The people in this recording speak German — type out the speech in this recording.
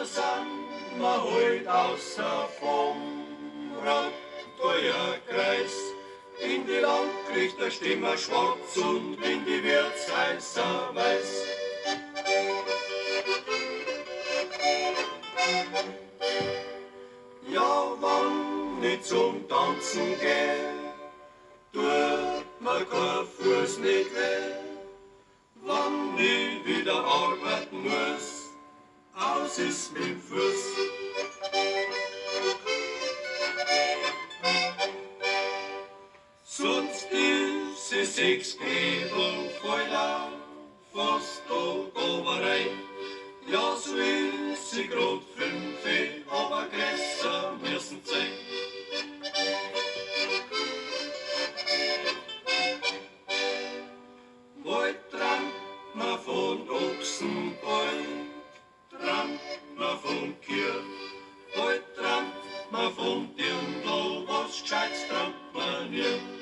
da sind wir heut außer vom Rotfeuerkreis. In die Landgerichter stehen wir schwarz und in die Wirtshäuser weiß. Ja, wann ich zum Tanzen geh, tut mir kein Fuß nicht weh. Wann ich wieder arbeiten muss, aus ist mit Fuß. Sonst ist es 6 Knebel voller, fast oberrein. Ja, so ist sie grad 5, aber größer müssen sein. Bald trampt man von Ochsen, bald trampt man von Kühe, bald trampt man von Dirndl, was Gescheites trampt man nie.